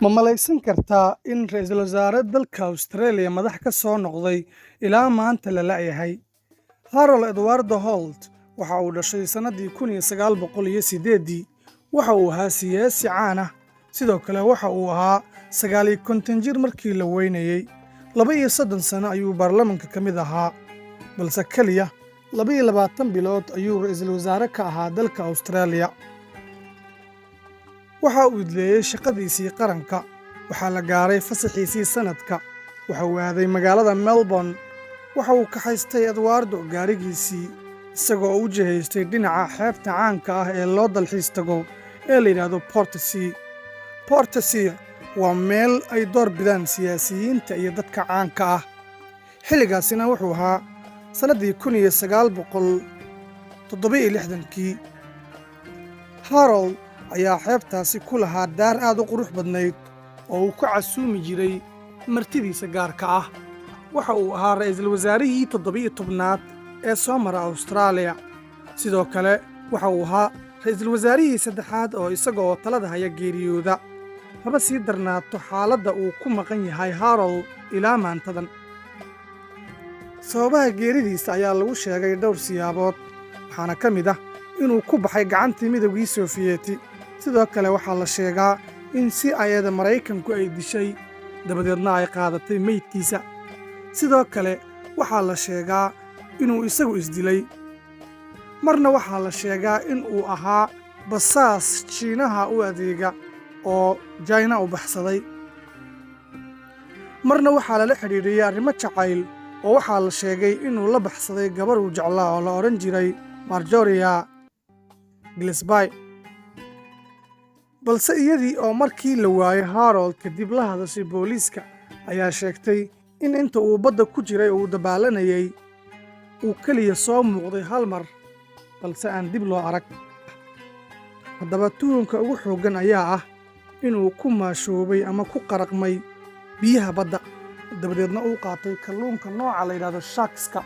Ma malaysan kartaa in ra'iisul wasaare dalka Australia madax ka soo noqday ilaa maanta la la'yahay? Harold Eduardo Holt waxa uu dhashay sannadii 1908. Waxa uu ahaa siyaasi caan ah, sidoo kale waxa uu ahaa 59 jir markii la weynayay. 32 sano ayuu baarlamaanka ka mid ahaa, balse kaliya 22 bilood ayuu ra'iisul wasaare ka ahaa dalka Australia. waxa uu idleeyay shaqadiisii qaranka. Waxaa la gaaray fasaxiisii sanadka. Waxa uu aaday magaalada Melbourne. Waxa uu ka haystay Eduardo gaarigiisii, isagoo u jihaystay dhinaca xeebta caanka ah ee loo dalxiis tago ee la yidhaahdo Portsea. Portsea waa meel ay door bidaan siyaasiyiinta iyo dadka caanka ah. xilligaasina wuxuu ahaa sannadii 1967. Harold ayaa xeebtaasi ku lahaa daar aad u qurux badnayd oo uu ka casuumi jiray martidiisa gaarka ah. waxa uu ahaa ra'iisul wasaarihii 17aad ee soo mara Australia. sidoo kale waxa uu ahaa ra'iisul wasaarihii saddexaad oo isagoo talada haya geeriyooda. haba sii darnaato xaaladda uu ku maqan yahay Harold ilaa maantadan. sababaha geeridiisa ayaa lagu sheegay dhowr siyaabood, waxaana ka mid ah inuu ku baxay gacantii Midowgii Sofiyeeti. sidoo kale waxaa la sheegaa in CIA-da Maraykanku ay dishay, dabadeedna ay qaadatay meydkiisa. sidoo kale waxaa la sheegaa inuu isagu isdilay. marna waxaa la sheegaa in uu ahaa basaas Shiinaha u adeega oo China u baxsaday. marna waxaa lala xidhiidhiyey arrimo jacayl oo waxaa la sheegay inuu la baxsaday gabar uu jeclaa oo la odhan jiray Marjorie Gillespie. balse iyadii oo markii la waayay Harold kadib la hadashay booliiska ayaa sheegtay in inta uu badda ku jiray uu dabaalanayay uu keliya soo muuqday hal mar, balse aan dib loo arag. haddaba tuhunka ugu xooggan ayaa ah inuu ku maashoobay ama ku qaraqmay biyaha badda, dabadeedna uu qaatay kalluunka nooca la yidhaahdo sharkska.